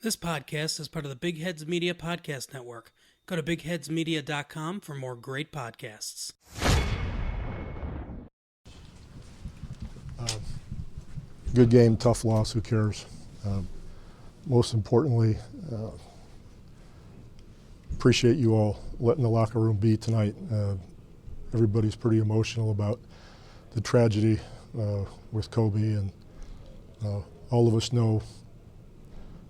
This podcast is part of the Big Heads Media Podcast Network. Go to bigheadsmedia.com for more great podcasts. Good game, tough loss, who cares? Most importantly, appreciate you all letting the locker room be tonight. Everybody's pretty emotional about the tragedy with Kobe, and all of us know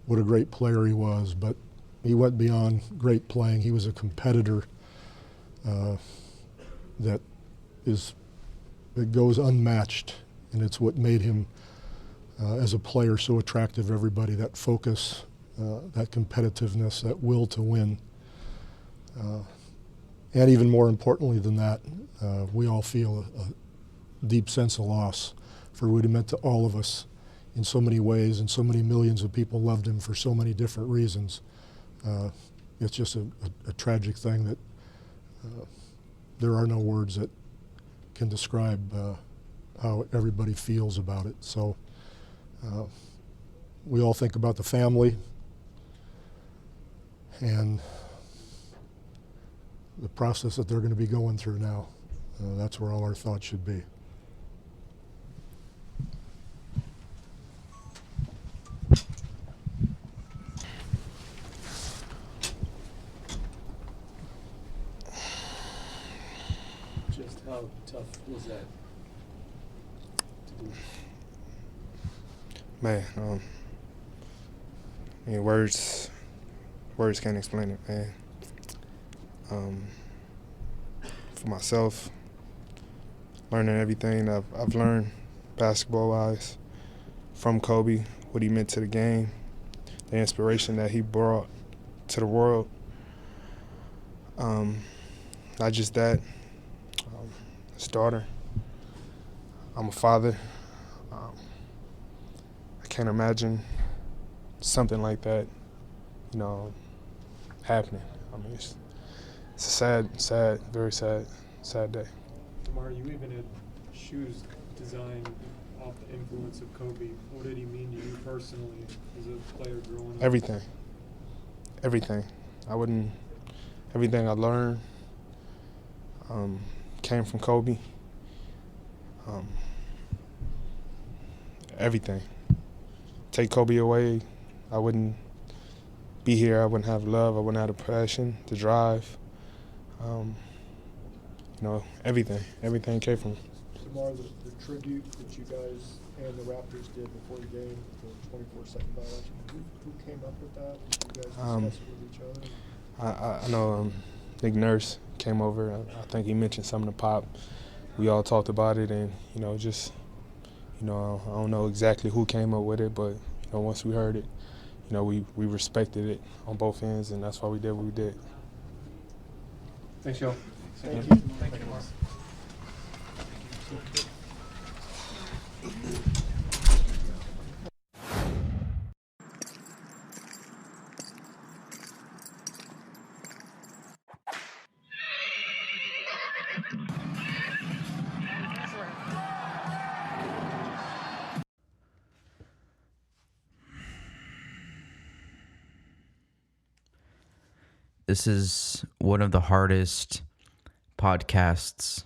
what a great player he was, but he went beyond great playing. He was a competitor that goes unmatched, and it's what made him as a player so attractive to everybody. That focus, that competitiveness, that will to win. And even more importantly than that, we all feel a deep sense of loss for what he meant to all of us in so many ways, and so many millions of people loved him for so many different reasons. It's just a tragic thing that there are no words that can describe how everybody feels about it. So we all think about the family and the process that they're going to be going through now. That's where all our thoughts should be. Just how tough was that to do? Man, I mean, words can't explain it, man. For myself, learning everything I've learned basketball-wise from Kobe, what he meant to the game, the inspiration that he brought to the world. Not just that, his daughter. I'm a father. I can't imagine something like that, happening. I mean, it's a sad, very sad day. Tamar, you even had shoes designed off the influence of Kobe. What did he mean to you personally as a player growing up? Everything. Everything I learned came from Kobe. Everything. Take Kobe away, I wouldn't be here. I wouldn't have love. I wouldn't have the passion, the drive. Everything came from him. Tamar, the tribute that you guys and the Raptors did before the game, the 24-second violation, who came up with that? Did you guys discuss it with each other? I know Nick Nurse came over. I think he mentioned something to Pop. We all talked about it, and I don't know exactly who came up with it, but once we heard it, we respected it on both ends, and that's why we did what we did. Thanks, y'all. Thank you. Thank you, Mark. This is one of the hardest podcasts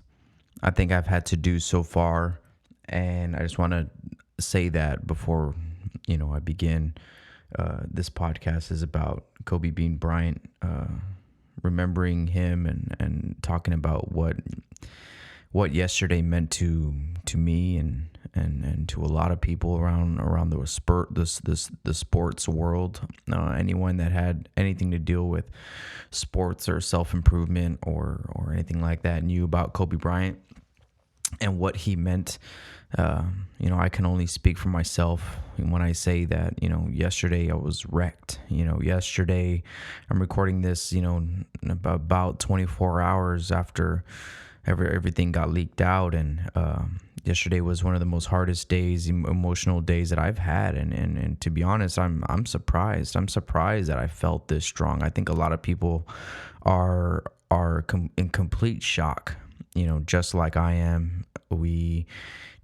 I think I've had to do so far, and I just want to say that before I begin. This podcast is about Kobe Bean Bryant, remembering him and talking about what yesterday meant to me and to a lot of people around the sports world. Anyone that had anything to deal with sports or self-improvement or anything like that knew about Kobe Bryant and what he meant. I can only speak for myself when I say that, yesterday I was wrecked. Yesterday I'm recording this, about 24 hours after everything got leaked out, and yesterday was one of the most hardest days, emotional days that I've had, and to be honest, I'm surprised. I'm surprised that I felt this strong. I think a lot of people are in complete shock, just like I am. We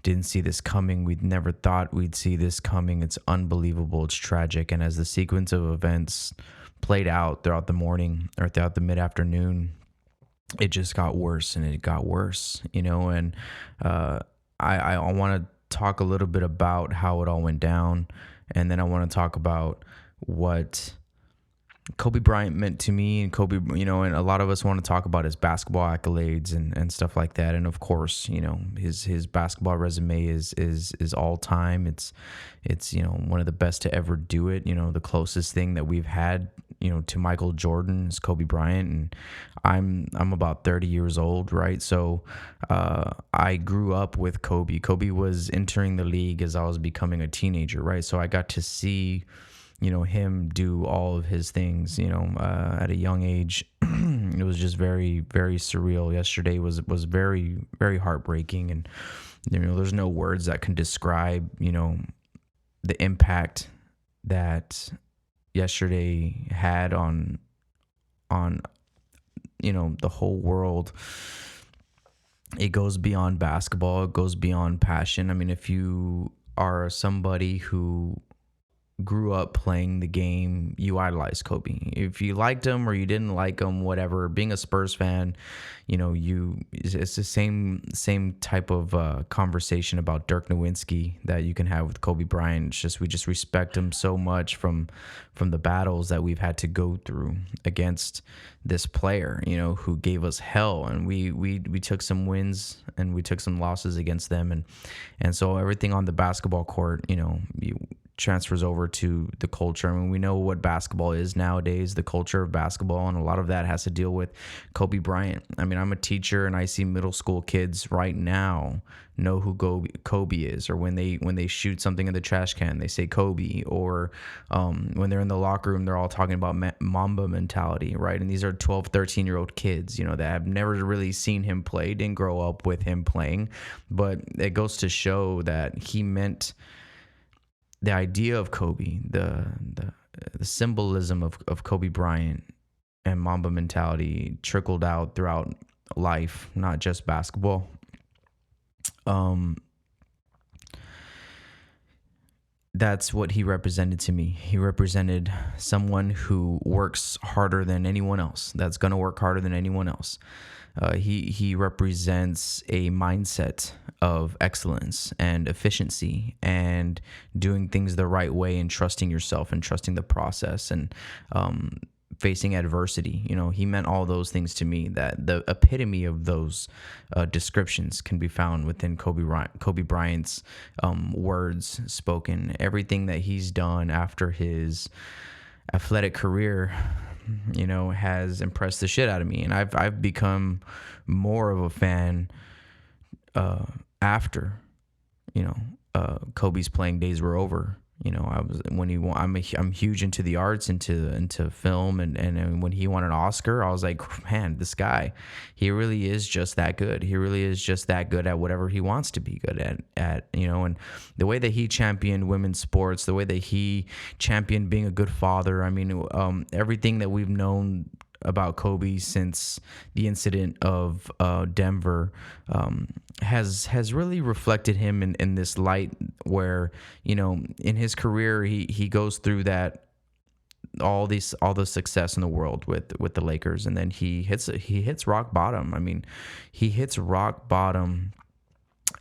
didn't see this coming. We'd never thought we'd see this coming. It's unbelievable. It's tragic. And as the sequence of events played out throughout the morning or throughout the mid-afternoon, it just got worse and it got worse, and I want to talk a little bit about how it all went down, and then I want to talk about what Kobe Bryant meant to me, and Kobe, and a lot of us want to talk about his basketball accolades and stuff like that. And of course, his basketball resume is all time. It's one of the best to ever do it. The closest thing that we've had, to Michael Jordan is Kobe Bryant, and I'm about 30 years old, right? So I grew up with Kobe. Kobe was entering the league as I was becoming a teenager, right? So I got to see him do all of his things, at a young age. It was just very, very surreal. Yesterday was very, very heartbreaking. And, there's no words that can describe, the impact that yesterday had on, the whole world. It goes beyond basketball. It goes beyond passion. I mean, if you are somebody who grew up playing the game, you idolize Kobe. If you liked him or you didn't like him, whatever, being a Spurs fan, it's the same type of conversation about Dirk Nowitzki that you can have with Kobe Bryant. It's just we just respect him so much from the battles that we've had to go through against this player, who gave us hell, and we took some wins and we took some losses against them, and so everything on the basketball court, transfers over to the culture. I mean, we know what basketball is nowadays, the culture of basketball, and a lot of that has to deal with Kobe Bryant. I mean, I'm a teacher and I see middle school kids right now know who Kobe is, or when they shoot something in the trash can, they say Kobe, or when they're in the locker room, they're all talking about Mamba mentality, right? And these are 12, 13-year-old kids, that have never really seen him play, didn't grow up with him playing, but it goes to show that he meant the idea of Kobe, the symbolism of Kobe Bryant and Mamba mentality trickled out throughout life, not just basketball. That's what he represented to me. He represented someone who works harder than anyone else, that's going to work harder than anyone else. He represents a mindset of excellence and efficiency and doing things the right way and trusting yourself and trusting the process and facing adversity. He meant all those things to me. That the epitome of those descriptions can be found within Kobe Bryant's words spoken. Everything that he's done after his athletic career, has impressed the shit out of me, and I've become more of a fan after Kobe's playing days were over. I'm huge into the arts, into film, and when he won an Oscar, I was like, man, this guy, he really is just that good. He really is just that good at whatever he wants to be good at, and the way that he championed women's sports, the way that he championed being a good father. I mean, everything that we've known about Kobe since the incident of Denver has really reflected him in this light where, in his career, he goes through that all the success in the world with the Lakers, and then he hits rock bottom. I mean, he hits rock bottom,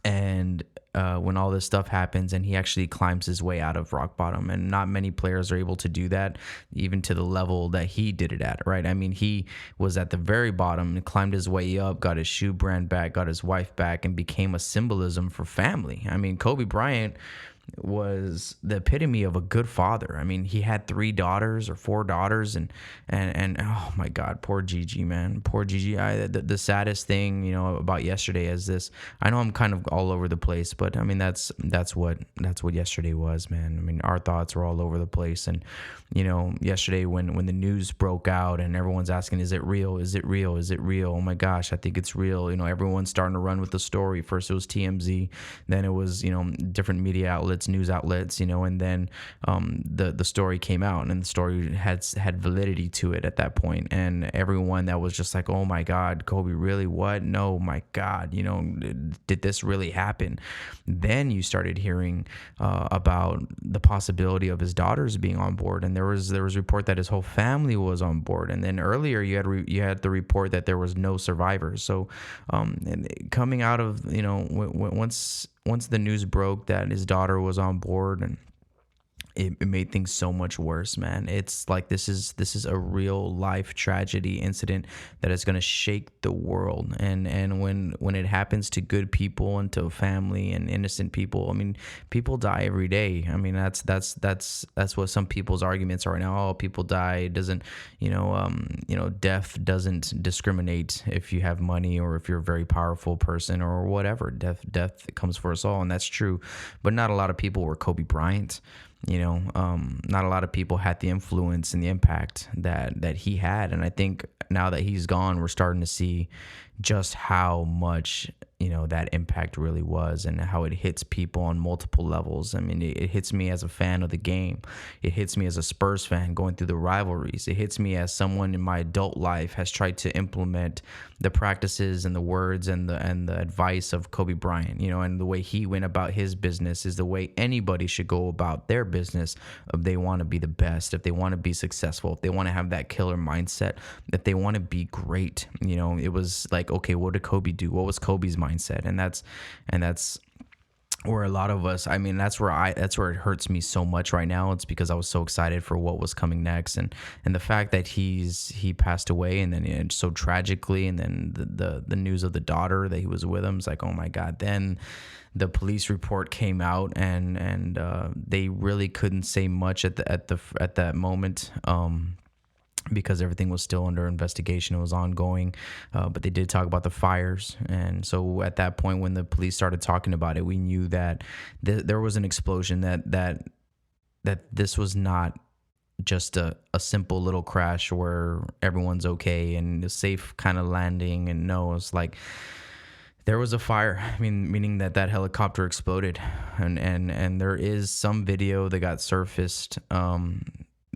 and when all this stuff happens, and he actually climbs his way out of rock bottom, and not many players are able to do that, even to the level that he did it at, right? I mean, he was at the very bottom and climbed his way up, got his shoe brand back, got his wife back, and became a symbolism for family. I mean, Kobe Bryant was the epitome of a good father. I mean, he had 3 daughters or 4 daughters, and oh my God, poor Gigi, man, poor Gigi. The saddest thing, about yesterday is this. I know I'm kind of all over the place, but I mean that's what yesterday was, man. I mean, our thoughts were all over the place, and yesterday when the news broke out and everyone's asking, is it real? Is it real? Is it real? Oh my gosh, I think it's real. Everyone's starting to run with the story. First it was TMZ, then it was different media outlets news outlets, and then the story came out, and the story had validity to it at that point, and everyone that was just like, oh my God, Kobe, really? What? No, my God, did this really happen? Then you started hearing about the possibility of his daughters being on board, and there was a report that his whole family was on board, and then earlier you had the report that there was no survivors. So and coming out of once the news broke that his daughter was on board, and it made things so much worse, man. It's like this is a real life tragedy incident that is going to shake the world. And when it happens to good people and to family and innocent people, I mean, people die every day. I mean, that's what some people's arguments are right now. Oh, people die. It doesn't, death doesn't discriminate if you have money or if you're a very powerful person or whatever. Death comes for us all, and that's true. But not a lot of people were Kobe Bryant. Not a lot of people had the influence and the impact that he had. And I think now that he's gone, we're starting to see just how much, that impact really was, and how it hits people on multiple levels. I mean, it hits me as a fan of the game. It hits me as a Spurs fan going through the rivalries. It hits me as someone in my adult life has tried to implement the practices and the words and the advice of Kobe Bryant, and the way he went about his business is the way anybody should go about their business if they want to be the best, if they want to be successful, if they want to have that killer mindset, if they want to be great. It was like, okay, what did Kobe do? What was Kobe's mindset? And that's where a lot of us, I mean, that's where it hurts me so much right now. It's because I was so excited for what was coming next, and the fact that he passed away, and then so tragically, and then the news of the daughter that he was with him, it's like, oh my God. Then the police report came out, and they really couldn't say much at that moment. Because everything was still under investigation, it was ongoing, but they did talk about the fires. And so at that point, when the police started talking about it, we knew that there was an explosion, that this was not just a simple little crash where everyone's okay and a safe kind of landing. And no, it's like there was a fire. I mean, meaning that helicopter exploded, and there is some video that got surfaced,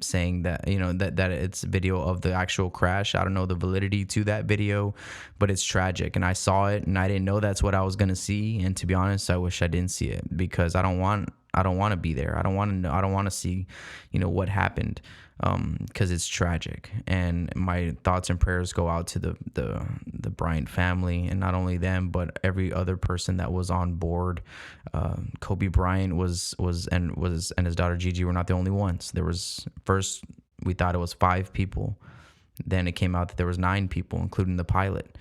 saying that that it's video of the actual crash. I don't know the validity to that video, but it's tragic, and I saw it, and I didn't know that's what I was gonna see. And to be honest, I wish I didn't see it, because I don't want to be there. I don't want to know. I don't want to see what happened, because it's tragic. And my thoughts and prayers go out to the Bryant family, and not only them, but every other person that was on board. Kobe Bryant was and his daughter Gigi were not the only ones. There was, first we thought it was 5 people, then it came out that there was 9 people, including the pilot.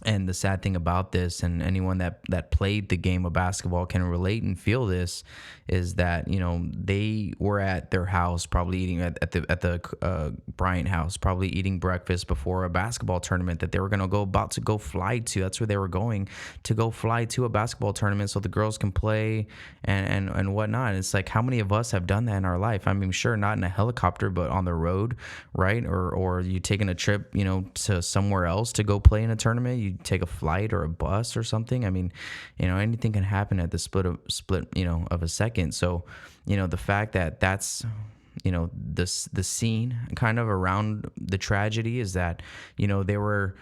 And the sad thing about this, and anyone that played the game of basketball can relate and feel this, is that they were at their house, probably eating at the Bryant house, probably eating breakfast before a basketball tournament that they were about to go fly to. That's where they were going to go fly to, a basketball tournament, so the girls can play and whatnot. And it's like, how many of us have done that in our life? I mean, sure, not in a helicopter, but on the road, right? Or you taking a trip, to somewhere else to go play in a tournament. You take a flight or a bus or something. I mean, anything can happen at the split of a second. So, the fact that that's, the scene kind of around the tragedy is that, they were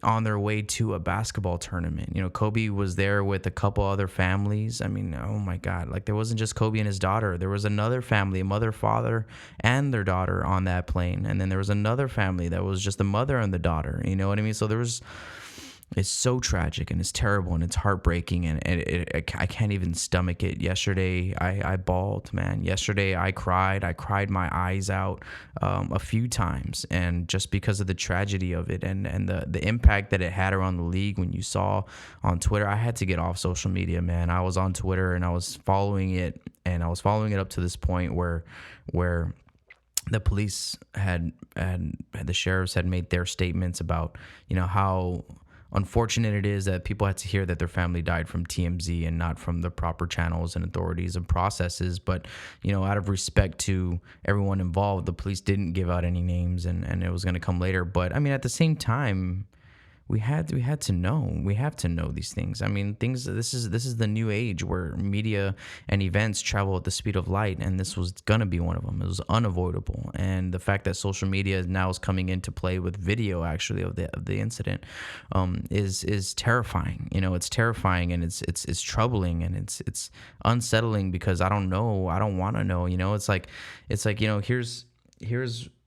on their way to a basketball tournament. Kobe was there with a couple other families. I mean, oh my God, like there wasn't just Kobe and his daughter. There was another family, a mother, father, and their daughter on that plane. And then there was another family that was just the mother and the daughter. You know what I mean? So it's so tragic, and it's terrible, and it's heartbreaking, and I can't even stomach it. Yesterday, I bawled, man. Yesterday, I cried my eyes out a few times, and just because of the tragedy of it, and the impact that it had around the league. When you saw on Twitter, I had to get off social media, man. I was on Twitter, and I was following it, up to this point where the police the sheriffs had made their statements about, how unfortunate it is that people had to hear that their family died from TMZ and not from the proper channels and authorities and processes. But, out of respect to everyone involved, the police didn't give out any names, and it was going to come later. But I mean, at the same time, we had to know. We have to know these things. I mean, things. This is the new age where media and events travel at the speed of light, and this was gonna be one of them. It was unavoidable, and the fact that social media now is coming into play with video actually of the incident is terrifying. You know, it's terrifying, and it's troubling, and it's unsettling because I don't know. I don't want to know. You know, it's like you know, here's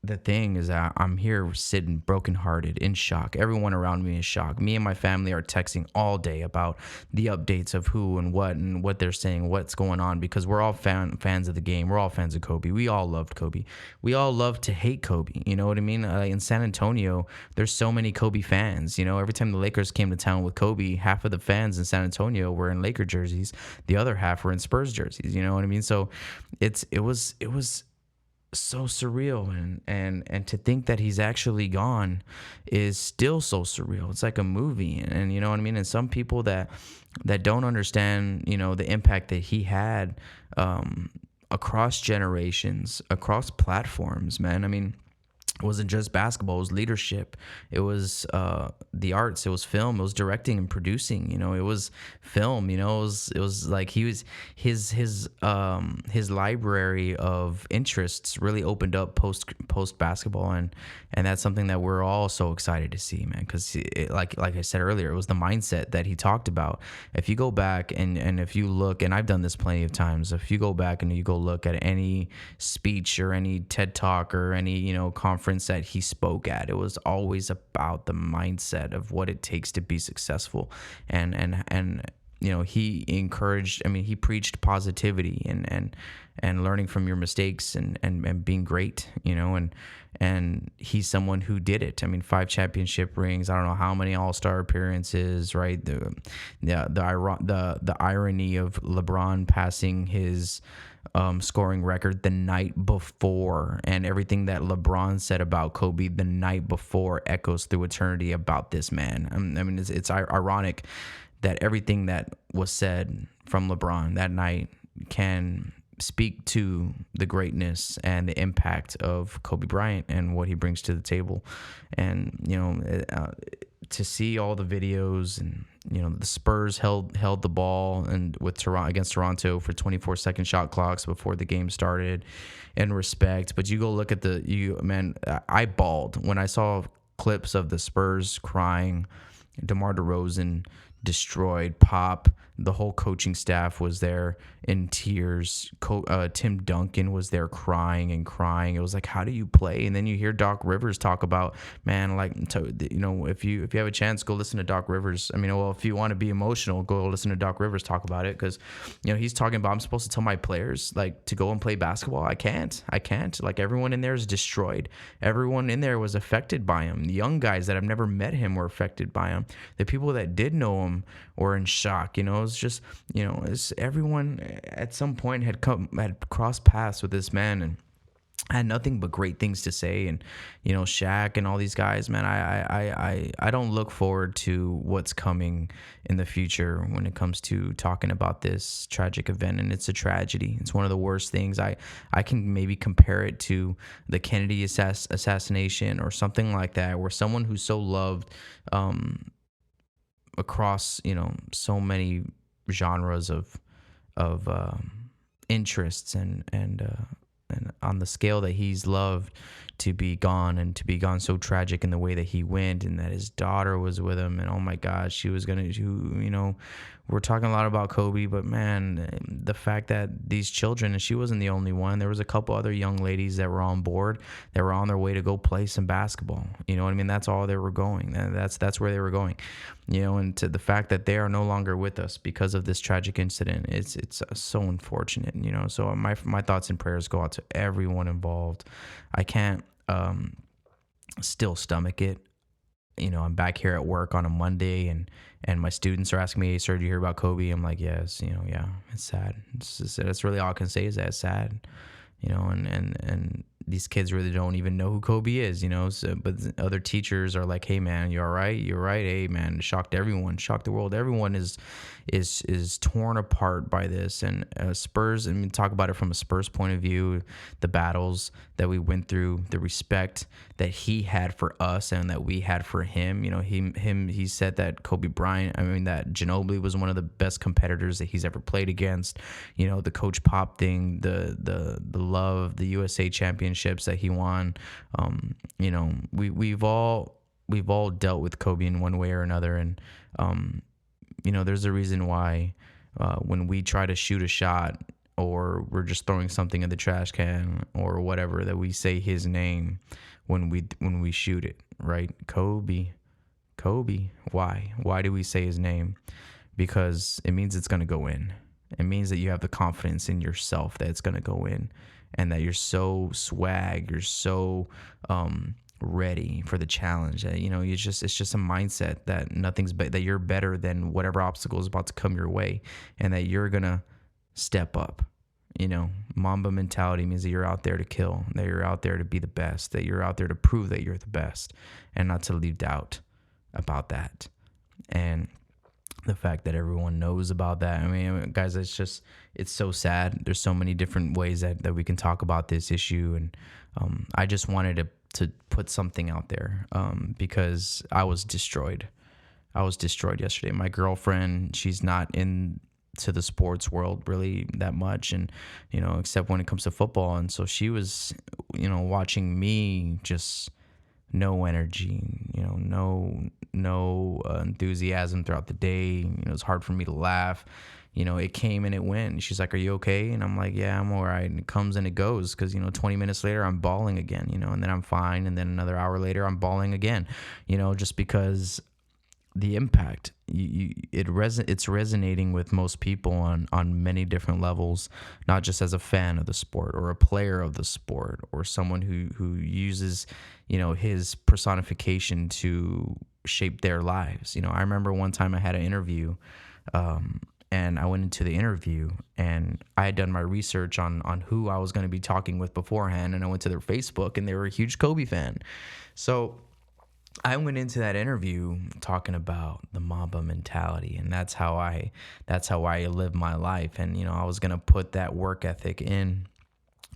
the thing is that I'm here sitting brokenhearted, in shock. Everyone around me is shocked. Me and my family are texting all day about the updates of who and what they're saying, what's going on, because we're all fans of the game. We're all fans of Kobe. We all loved Kobe. We all love to hate Kobe. You know what I mean? In San Antonio, there's so many Kobe fans. You know, every time the Lakers came to town with Kobe, half of the fans in San Antonio were in Laker jerseys. The other half were in Spurs jerseys. You know what I mean? So it was so surreal, and to think that he's actually gone is still so surreal. It's like a movie, and you know what I mean. And some people that don't understand, you know, the impact that he had across generations, across platforms, man. I mean, it wasn't just basketball. It was leadership. It was the arts. It was film. It was directing and producing. You know, it was film. You know, it was like he was his library of interests really opened up post basketball, and that's something that we're all so excited to see, man. Because like I said earlier, it was the mindset that he talked about. If you go back and if you look, and I've done this plenty of times, if you go back and you go look at any speech or any TED Talk or any, you know, conference that he spoke at, it was always about the mindset of what it takes to be successful, and you know, he encouraged, I mean, he preached positivity and learning from your mistakes and being great, you know, and he's someone who did it. I mean, 5 championship rings, I don't know how many all-star appearances, right? The irony of LeBron passing his scoring record the night before, and everything that LeBron said about Kobe the night before echoes through eternity about this man. I mean, it's ironic that everything that was said from LeBron that night can speak to the greatness and the impact of Kobe Bryant and what he brings to the table. And, you know, to see all the videos, and, you know, the Spurs held the ball and with Toronto against Toronto for 24-second shot clocks before the game started, and respect. But you go look at I bawled when I saw clips of the Spurs crying, DeMar DeRozan destroyed, Pop, the whole coaching staff was there in tears. Tim Duncan was there crying. It was like, how do you play? And then you hear Doc Rivers talk about, man, like, you know, if you have a chance, go listen to Doc Rivers. I mean, well, if you want to be emotional, go listen to Doc Rivers talk about it, because, you know, he's talking about, I'm supposed to tell my players, like, to go and play basketball. I can't. Like, everyone in there is destroyed. Everyone in there was affected by him. The young guys that have never met him were affected by him. The people that did know him were in shock. You know, it's just, you know, it's everyone at some point had crossed paths with this man and had nothing but great things to say. And, you know, Shaq and all these guys, man, I don't look forward to what's coming in the future when it comes to talking about this tragic event. And it's a tragedy. It's one of the worst things. I can maybe compare it to the Kennedy assassination or something like that, where someone who's so loved across, you know, so many genres of interests and on the scale that he's loved, to be gone, and to be gone so tragic in the way that he went, and that his daughter was with him, and oh my gosh, she was gonna, you know, we're talking a lot about Kobe, but man, the fact that these children, and she wasn't the only one, there was a couple other young ladies that were on board, that were on their way to go play some basketball. You know what I mean? That's all they were going. That's where they were going. You know, and to the fact that they are no longer with us because of this tragic incident, it's so unfortunate. You know, so my thoughts and prayers go out to everyone involved. I can't still stomach it. You know, I'm back here at work on a Monday, and my students are asking me, hey, sir, did you hear about Kobe? I'm like, yes, you know, yeah, it's sad. That's really all I can say, is that it's sad, you know, and these kids really don't even know who Kobe is, So, but other teachers are like, "Hey, man, you all right? You're right. Hey, man, shocked everyone, shocked the world. Everyone is torn apart by this." And Spurs. I mean, talk about it from a Spurs point of view. The battles that we went through, the respect that he had for us and that we had for him. He said that Kobe Bryant. I mean, that Ginobili was one of the best competitors that he's ever played against. The Coach Pop thing, the love, the USA championships that he won. We've all dealt with Kobe in one way or another, and there's a reason why when we try to shoot a shot or we're just throwing something in the trash can or whatever, that we say his name when we shoot it, right? Kobe. Why do we say his name? Because it means it's going to go in. It means that you have the confidence in yourself that it's going to go in, and that you're so swag, you're so ready for the challenge. It's just a mindset that that you're better than whatever obstacle is about to come your way, and that you're going to step up. Mamba mentality means that you're out there to kill, that you're out there to be the best, that you're out there to prove that you're the best, and not to leave doubt about that. And the fact that everyone knows about that. I mean, guys, it's so sad. There's so many different ways that we can talk about this issue. And I just wanted to put something out there because I was destroyed. Yesterday. My girlfriend, she's not into the sports world really that much, and except when it comes to football. And so she was watching me just no energy, no enthusiasm throughout the day. It was hard for me to laugh. It came and it went. She's like, "Are you okay?" And I'm like, "Yeah, I'm all right." And it comes and it goes, because 20 minutes later I'm bawling again, and then I'm fine, and then another hour later I'm bawling again, just because the impact, it's resonating with most people on many different levels, not just as a fan of the sport or a player of the sport or someone who uses his personification to shape their lives. I remember one time I had an interview, and I went into the interview and I had done my research on who I was going to be talking with beforehand, and I went to their Facebook and they were a huge Kobe fan. So I went into that interview talking about the Mamba mentality, and that's how I live my life. And I was gonna put that work ethic in,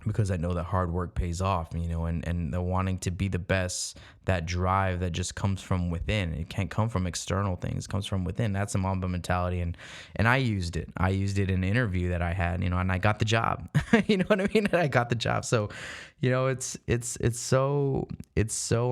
because I know that hard work pays off, and the wanting to be the best, that drive that just comes from within. It can't come from external things. It comes from within. That's the Mamba mentality, and I used it. I used it in an interview that I had, and I got the job. You know what I mean? And I got the job. So, it's so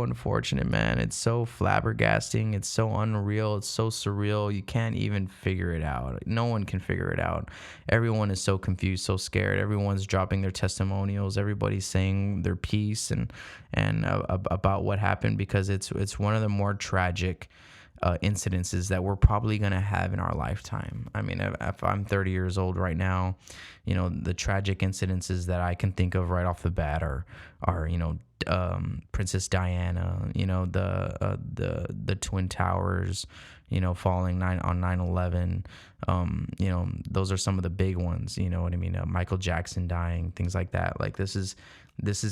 unfortunate, man. It's so flabbergasting. It's so unreal. It's so surreal. You can't even figure it out. No one can figure it out. Everyone is so confused, so scared. Everyone's dropping their testimonials. Everybody's saying their piece and about what happened, because it's one of the more tragic incidences that we're probably going to have in our lifetime. I mean, if I'm 30 years old right now, the tragic incidences that I can think of right off the bat are Princess Diana, the Twin Towers, falling on 9/11. Those are some of the big ones. You know what I mean? Michael Jackson dying, things like that. Like this is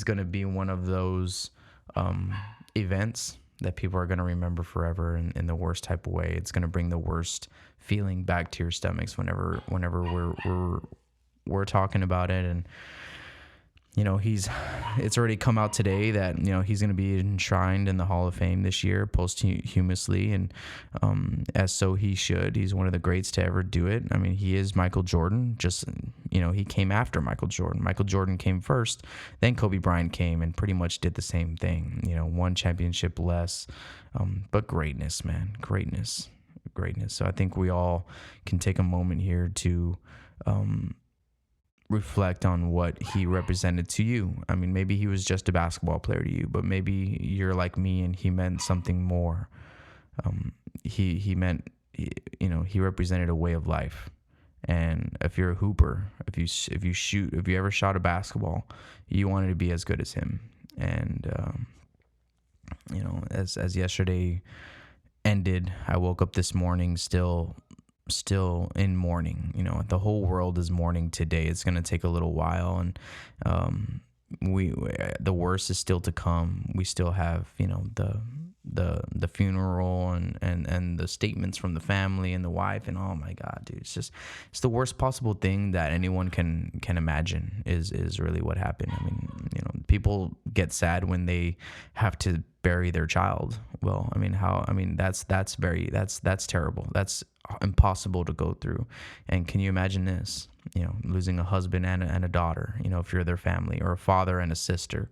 going to be one of those events that people are going to remember forever in the worst type of way. It's going to bring the worst feeling back to your stomachs whenever we're talking about it. And it's already come out today that he's going to be enshrined in the Hall of Fame this year posthumously, and as so he should. He's one of the greats to ever do it. I mean, he is Michael Jordan. Just he came after Michael Jordan. Michael Jordan came first, then Kobe Bryant came and pretty much did the same thing. One championship less, but greatness, man, greatness. So I think we all can take a moment here to reflect on what he represented to you. I mean, maybe he was just a basketball player to you, but maybe you're like me and he meant something more. He meant, he represented a way of life. And if you're a hooper, if you ever shot a basketball, you wanted to be as good as him. And as yesterday ended, I woke up this morning still in mourning. The whole world is mourning today. It's going to take a little while, and the worst is still to come. We still have, the funeral and the statements from the family and the wife, and oh my God, dude, it's the worst possible thing that anyone can imagine is really what happened. I mean, people get sad when they have to bury their child. Well, I mean, that's terrible. That's impossible to go through. And can you imagine this? Losing a husband and a daughter, if you're their family, or a father and a sister,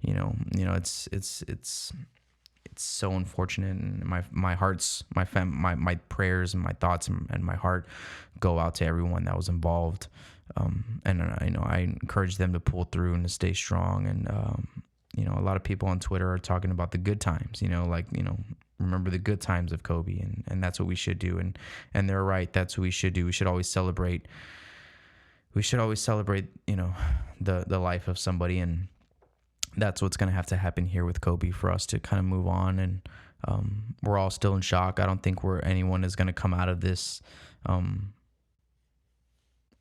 it's so unfortunate. And my prayers and my thoughts and my heart go out to everyone that was involved. And I encourage them to pull through and to stay strong. And, a lot of people on Twitter are talking about the good times, remember the good times of Kobe, and that's what we should do. And they're right. That's what we should do. We should always celebrate, the life of somebody. And that's what's going to have to happen here with Kobe for us to kind of move on. And we're all still in shock. I don't think anyone is going to come out of this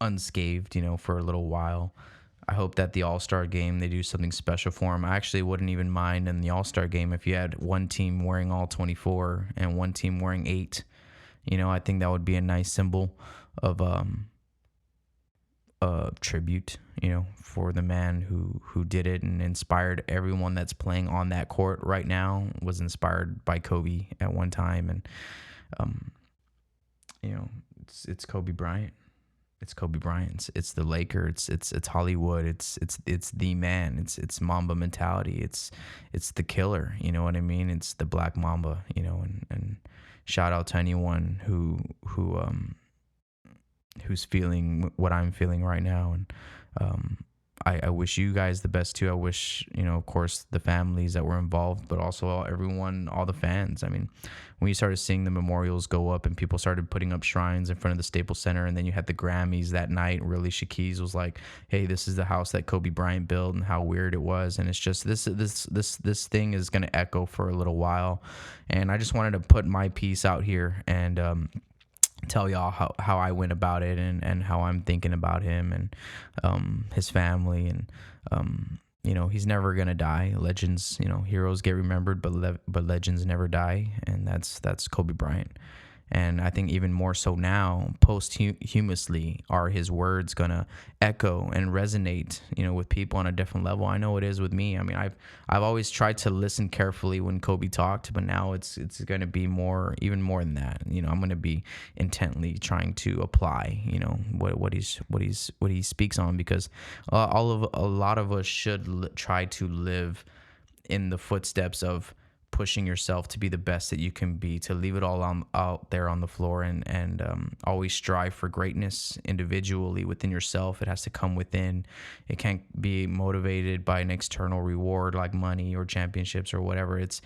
unscathed, for a little while. I hope that the All-Star game, they do something special for him. I actually wouldn't even mind in the All-Star game if you had one team wearing all 24 and one team wearing 8. I think that would be a nice symbol of tribute, for the man who did it and inspired everyone that's playing on that court right now. Was inspired by Kobe at one time. And it's Kobe Bryant. It's Kobe Bryant. It's the Laker. It's Hollywood. It's the man. It's Mamba mentality. It's the killer. You know what I mean? It's the Black Mamba. And shout out to anyone who's feeling what I'm feeling right now. And I wish you guys the best too. I wish, of course, the families that were involved, but also everyone, all the fans. I mean, when you started seeing the memorials go up and people started putting up shrines in front of the Staples Center, and then you had the Grammys that night, really Shaquille was like, hey, this is the house that Kobe Bryant built, and how weird it was. And it's just this thing is going to echo for a little while. And I just wanted to put my piece out here and tell y'all how I went about it and how I'm thinking about him and his family. And he's never gonna die. Legends, heroes get remembered, but legends never die, and that's Kobe Bryant. And I think even more so now, posthumously, are his words gonna echo and resonate, with people on a different level? I know it is with me. I mean, I've always tried to listen carefully when Kobe talked, but now it's gonna be even more than that. I'm gonna be intently trying to apply, what he speaks on, because a lot of us should try to live in the footsteps of pushing yourself to be the best that you can be, to leave it all out there on the floor, and always strive for greatness individually within yourself. It has to come within. It can't be motivated by an external reward like money or championships or whatever. It's,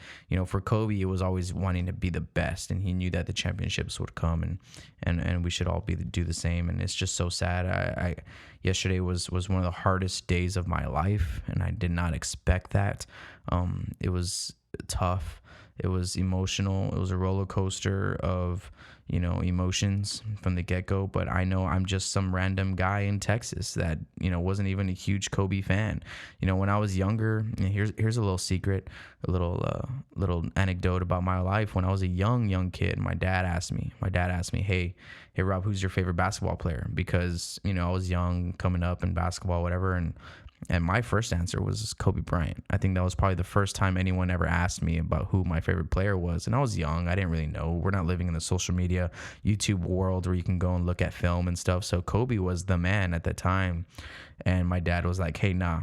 for Kobe, it was always wanting to be the best, and he knew that the championships would come, and we should all do the same. And it's just so sad. Yesterday was one of the hardest days of my life, and I did not expect that. It was tough. It was emotional. It was a roller coaster of, emotions from the get-go. But I know I'm just some random guy in Texas that, wasn't even a huge Kobe fan. When I was younger, and here's a little secret, a little anecdote about my life. When I was a young kid, my dad asked me, hey Rob, who's your favorite basketball player? Because, I was young, coming up in basketball, whatever. And my first answer was Kobe Bryant. I think that was probably the first time anyone ever asked me about who my favorite player was. And I was young. I didn't really know. We're not living in the social media, YouTube world where you can go and look at film and stuff. So Kobe was the man at that time. And my dad was like, hey, nah,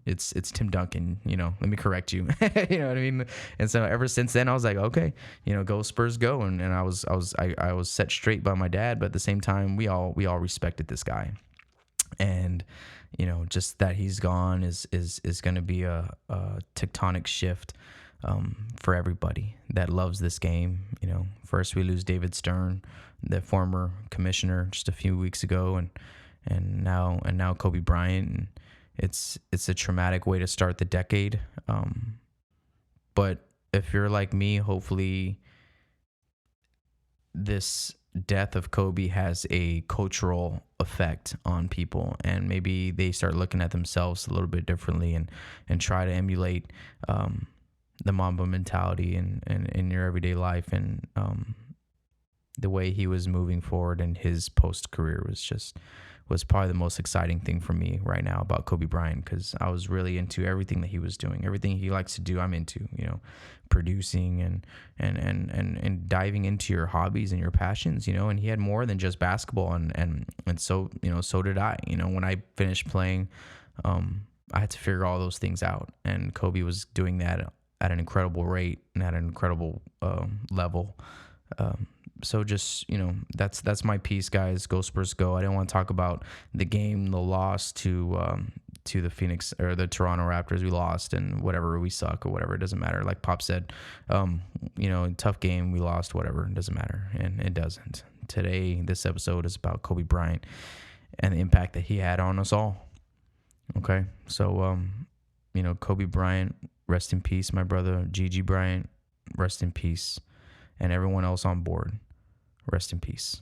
it's Tim Duncan. Let me correct you. You know what I mean? And so ever since then, I was like, okay, go Spurs, go. And I was set straight by my dad. But at the same time, we all respected this guy. And just that he's gone is going to be a tectonic shift for everybody that loves this game. First we lose David Stern, the former commissioner, just a few weeks ago, and now Kobe Bryant. And it's a traumatic way to start the decade. But if you're like me, hopefully this death of Kobe has a cultural effect on people, and maybe they start looking at themselves a little bit differently and try to emulate the Mamba mentality in your everyday life. And the way he was moving forward in his post career was probably the most exciting thing for me right now about Kobe Bryant, because I was really into everything that he was doing. Everything he likes to do, I'm into, producing and diving into your hobbies and your passions, and he had more than just basketball. And so, so did I. When I finished playing, I had to figure all those things out. And Kobe was doing that at an incredible rate and at an incredible level. So just, that's my piece, guys. Go Spurs, go. I didn't want to talk about the game, the loss to the Phoenix or the Toronto Raptors. We lost and whatever, we suck or whatever. It doesn't matter. Like Pop said, tough game, we lost, whatever. It doesn't matter. And it doesn't. Today, this episode is about Kobe Bryant and the impact that he had on us all. Okay. So, Kobe Bryant, rest in peace, my brother. Gigi Bryant, rest in peace. And everyone else on board, rest in peace.